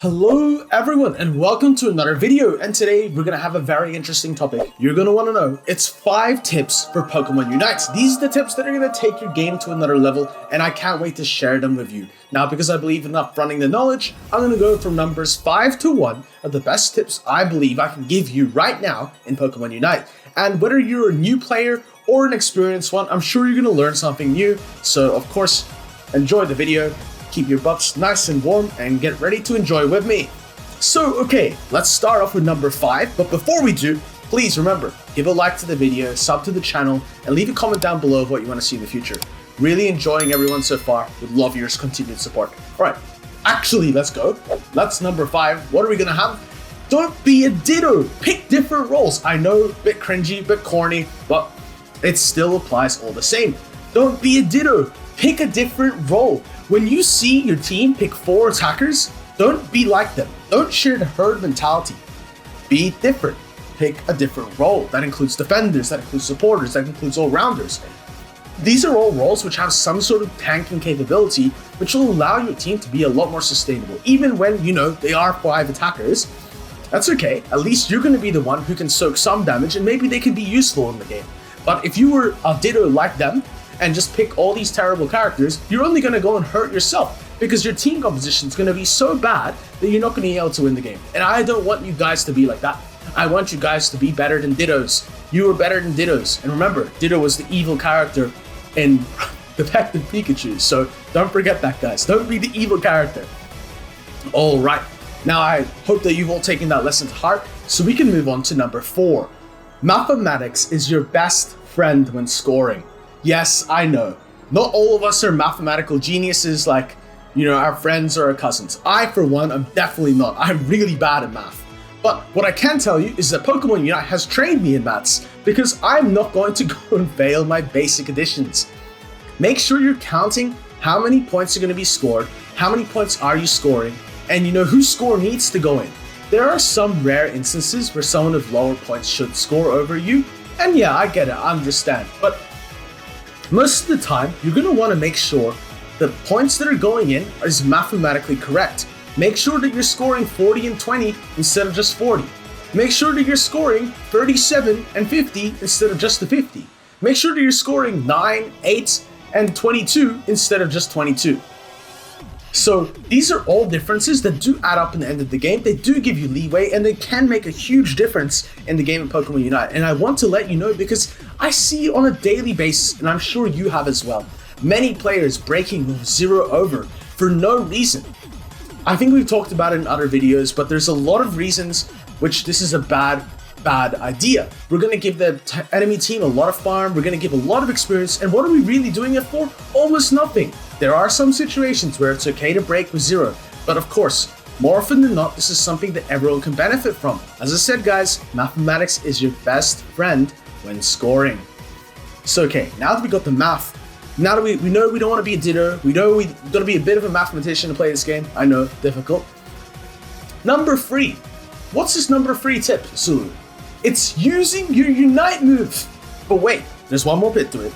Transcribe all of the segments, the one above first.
Hello everyone and welcome to another video, and today we're gonna have a very interesting topic. You're gonna want to know it's 5 tips for Pokemon Unite. These are the tips that are gonna take your game to another level, and I can't wait to share them with you. Now, because I believe in upfronting the knowledge, I'm gonna go from numbers 5 to 1 of the best tips I believe I can give you right now in Pokemon Unite. And whether you're a new player or an experienced one, I'm sure you're gonna learn something new. So of course, enjoy the video. Keep your butts nice and warm and get ready to enjoy with me. So, okay, let's start off with number 5. But before we do, please remember, give a like to the video, sub to the channel, and leave a comment down below of what you want to see in the future. Really enjoying everyone so far. Would love your continued support. All right, actually, let's go. That's number 5. What are we gonna have? Don't be a ditto. Pick different roles. I know, a bit cringy, a bit corny, but it still applies all the same. Don't be a ditto. Pick a different role. When you see your team pick 4 attackers, don't be like them. Don't share the herd mentality. Be different. Pick a different role. That includes defenders, that includes supporters, that includes all-rounders. These are all roles which have some sort of tanking capability, which will allow your team to be a lot more sustainable. Even when, you know, they are 5 attackers, that's okay. At least you're going to be the one who can soak some damage, and maybe they can be useful in the game. But if you were a ditto like them, and just pick all these terrible characters, you're only going to go and hurt yourself, because your team composition is going to be so bad that you're not going to be able to win the game. And I don't want you guys to be like that. I want you guys to be better than Dittos. You are better than Dittos. And remember, Ditto was the evil character in Detective Pikachu, so don't forget that, guys. Don't be the evil character. All right. Now, I hope that you've all taken that lesson to heart, so we can move on to number 4. Mathematics is your best friend when scoring. Yes, I know. Not all of us are mathematical geniuses like, you know, our friends or our cousins. I, for one, am definitely not. I'm really bad at math. But what I can tell you is that Pokemon Unite has trained me in maths, because I'm not going to go and fail my basic additions. Make sure you're counting how many points are going to be scored, how many points are you scoring, and you know whose score needs to go in. There are some rare instances where someone with lower points should score over you, and yeah, I get it, I understand. But most of the time, you're going to want to make sure the points that are going in is mathematically correct. Make sure that you're scoring 40 and 20 instead of just 40. Make sure that you're scoring 37 and 50 instead of just the 50. Make sure that you're scoring 9, 8, and 22 instead of just 22. So these are all differences that do add up in the end of the game. They do give you leeway, and they can make a huge difference in the game of Pokemon Unite. And I want to let you know, because I see on a daily basis, and I'm sure you have as well, many players breaking with 0 over for no reason. I think we've talked about it in other videos, but there's a lot of reasons which this is a bad idea. We're going to give the enemy team a lot of farm, we're going to give a lot of experience, and what are we really doing it for? Almost nothing. There are some situations where it's okay to break with 0, but of course, more often than not, this is something that everyone can benefit from. As I said, guys, mathematics is your best friend when scoring. So okay, now that we got the math, now that we know we don't want to be a ditto, we know we're going to be a bit of a mathematician to play this game. I know, difficult. Number 3. What's this number 3 tip, Sulu? It's using your Unite move. But wait, there's one more bit to it.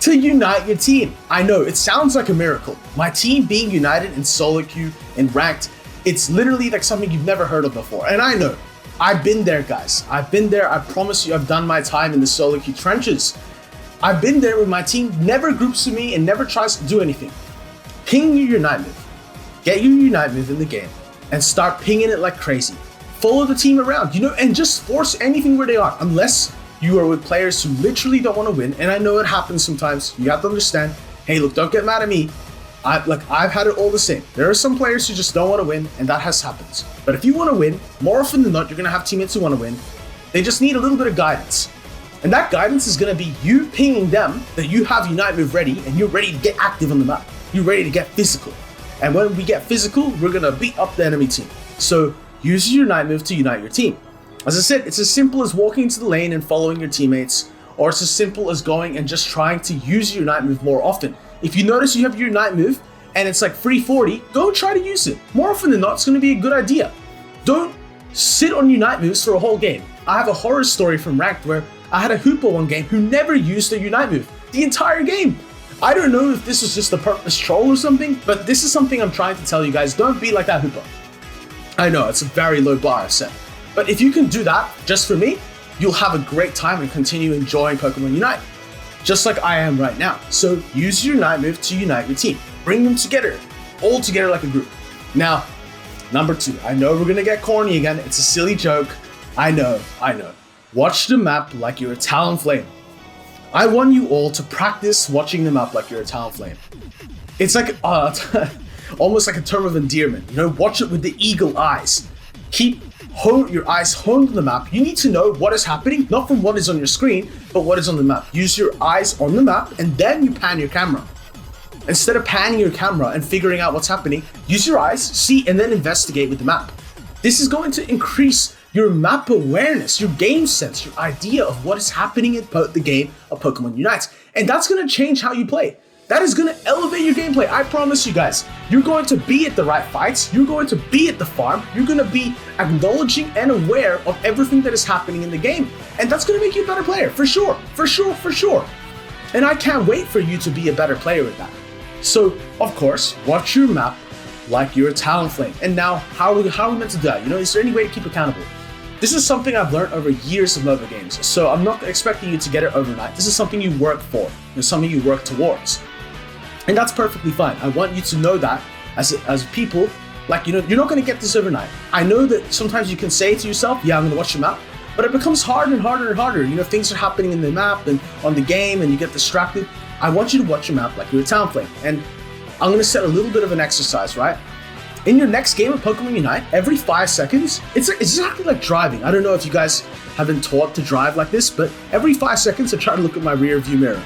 To unite your team. I know, it sounds like a miracle. My team being united in solo queue and ranked, it's literally like something you've never heard of before. And I know, I've been there, guys. I've been there. I promise you, I've done my time in the solo queue trenches. I've been there with my team, never groups with me and never tries to do anything. Ping your Unite move. Get your Unite move in the game and start pinging it like crazy. Follow the team around, you know, and just force anything where they are, unless you are with players who literally don't want to win. And I know it happens sometimes. You have to understand. Hey, look, don't get mad at me. I've had it all the same. There are some players who just don't want to win, and that has happened. But if you want to win, more often than not, you're going to have teammates who want to win. They just need a little bit of guidance. And that guidance is going to be you pinging them that you have Unite move ready, and you're ready to get active on the map. You're ready to get physical. And when we get physical, we're going to beat up the enemy team. So use your Unite move to unite your team. As I said, it's as simple as walking into the lane and following your teammates, or it's as simple as going and just trying to use your Unite move more often. If you notice you have your Unite move and it's like free 40, go try to use it. More often than not, it's going to be a good idea. Don't sit on Unite moves for a whole game. I have a horror story from Ranked where I had a Hoopa one game who never used a Unite move the entire game. I don't know if this was just a purpose troll or something, but this is something I'm trying to tell you guys. Don't be like that Hoopa. I know it's a very low bar set, but if you can do that just for me, you'll have a great time and continue enjoying Pokemon Unite, just like I am right now. So use your Unite move to unite your team. Bring them together, all together like a group. Now, number 2, I know we're gonna get corny again. It's a silly joke. I know. Watch the map like you're a Talonflame. I want you all to practice watching the map like you're a Talonflame. It's like almost like a term of endearment. You know, watch it with the eagle eyes. Keep your eyes honed on the map. You need to know what is happening, not from what is on your screen, but what is on the map. Use your eyes on the map, and then you pan your camera. Instead of panning your camera and figuring out what's happening, use your eyes, see, and then investigate with the map. This is going to increase your map awareness, your game sense, your idea of what is happening in the game of Pokemon Unite. And that's going to change how you play. That is going to elevate your gameplay. I promise you guys, you're going to be at the right fights. You're going to be at the farm. You're going to be acknowledging and aware of everything that is happening in the game. And that's going to make you a better player, for sure. And I can't wait for you to be a better player with that. So, of course, watch your map like you're a Talonflame. And now, how are we meant to do that? You know, is there any way to keep accountable? This is something I've learned over years of mobile games. So I'm not expecting you to get it overnight. This is something you work for. It's something you work towards. And that's perfectly fine. I want you to know that as people, like, you know, you're not going to get this overnight. I know that sometimes you can say to yourself, yeah, I'm going to watch the map, but it becomes harder and harder and harder. You know, things are happening in the map and on the game and you get distracted. I want you to watch your map like you're a Talonflame. And I'm going to set a little bit of an exercise, right? In your next game of Pokemon Unite, every 5 seconds, it's exactly like driving. I don't know if you guys have been taught to drive like this, but every 5 seconds I try to look at my rear view mirror.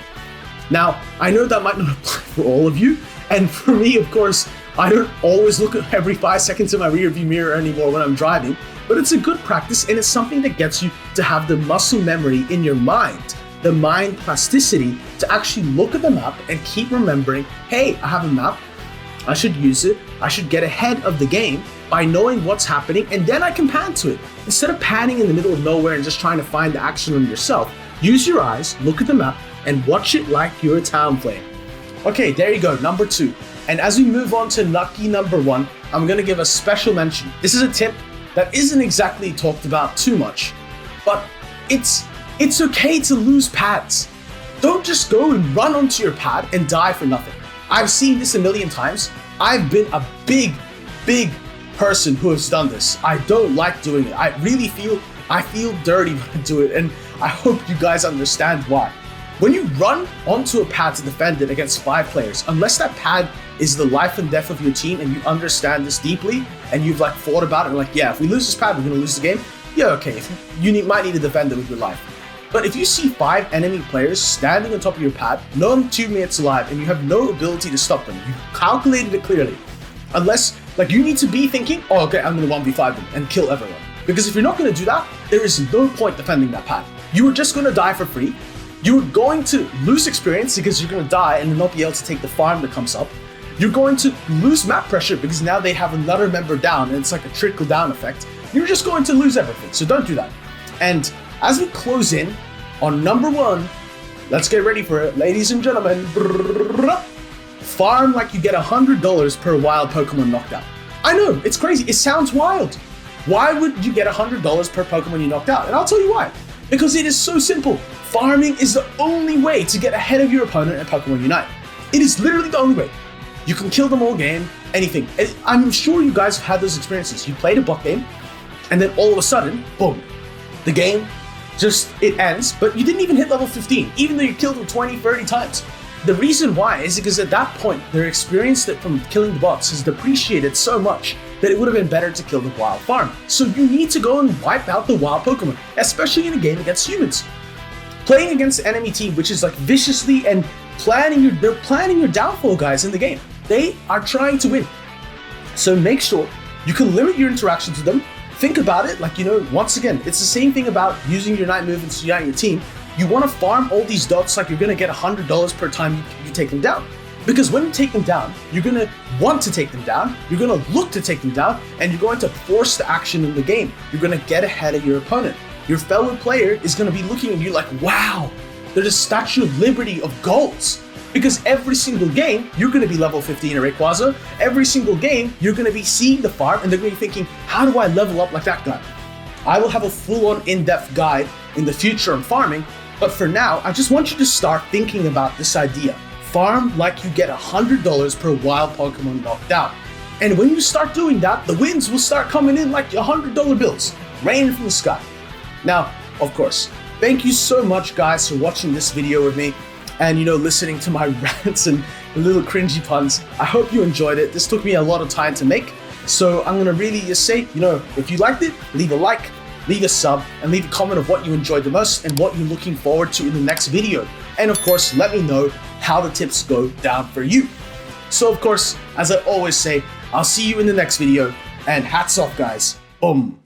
Now, I know that might not apply for all of you, and for me, of course, I don't always look at every 5 seconds in my rear view mirror anymore when I'm driving, but it's a good practice and it's something that gets you to have the muscle memory in your mind, the mind plasticity to actually look at the map and keep remembering, hey, I have a map, I should use it, I should get ahead of the game by knowing what's happening, and then I can pan to it. Instead of panning in the middle of nowhere and just trying to find the action on yourself, use your eyes, look at the map, and watch it like you're a Talonflame. Okay, there you go, number 2. And as we move on to lucky number 1, I'm gonna give a special mention. This is a tip that isn't exactly talked about too much, but it's okay to lose pads. Don't just go and run onto your pad and die for nothing. I've seen this a million times. I've been a big person who has done this. I don't like doing it. I feel dirty when I do it, and I hope you guys understand why. When you run onto a pad to defend it against 5 players, unless that pad is the life and death of your team and you understand this deeply and you've like thought about it and like, yeah, if we lose this pad, we're gonna lose the game. Yeah, okay, might need to defend it with your life. But if you see 5 enemy players standing on top of your pad, none 2 minutes alive, and you have no ability to stop them, you calculated it clearly. Unless, like, you need to be thinking, oh, okay, I'm gonna 1v5 them and kill everyone. Because if you're not gonna do that, there is no point defending that pad. You are just gonna die for free. You're going to lose experience because you're gonna die and not be able to take the farm that comes up. You're going to lose map pressure because now they have another member down and it's like a trickle down effect. You're just going to lose everything, so don't do that. And as we close in on number 1, let's get ready for it, ladies and gentlemen. Farm like you get $100 per wild Pokemon knocked out. I know, it's crazy, it sounds wild. Why would you get $100 per Pokemon you knocked out? And I'll tell you why. Because it is so simple. Farming is the only way to get ahead of your opponent in Pokemon Unite. It is literally the only way. You can kill them all game, anything. And I'm sure you guys have had those experiences. You played a bot game, and then all of a sudden, boom, the game it ends, but you didn't even hit level 15, even though you killed them 20, 30 times. The reason why is because at that point, their experience from killing the bots has depreciated so much that it would have been better to kill the wild farm. So you need to go and wipe out the wild Pokemon, especially in a game against humans. Playing against the enemy team, which is like viciously and they're planning your downfall, guys, in the game. They are trying to win. So make sure you can limit your interactions with them. Think about it, like, you know, once again, it's the same thing about using your Unite movements to unite your team. You want to farm all these dots like you're going to get $100 per time you take them down. Because when you take them down, you're going to want to take them down, you're going to look to take them down, and you're going to force the action in the game. You're going to get ahead of your opponent. Your fellow player is going to be looking at you like, wow, there's a Statue of Liberty of golds. Because every single game, you're going to be level 15 or Rayquaza. Every single game, you're going to be seeing the farm and they're going to be thinking, how do I level up like that guy? I will have a full-on in-depth guide in the future on farming, but for now, I just want you to start thinking about this idea. Farm like you get $100 per wild Pokemon knocked out. And when you start doing that, the wins will start coming in like $100 bills, raining from the sky. Now, of course, thank you so much guys for watching this video with me and listening to my rants and little cringy puns. I hope you enjoyed it. This took me a lot of time to make. So I'm gonna really just say, if you liked it, leave a like, leave a sub, and leave a comment of what you enjoyed the most and what you're looking forward to in the next video. And of course, let me know how the tips go down for you. So of course, as I always say, I'll see you in the next video, and hats off guys. Boom.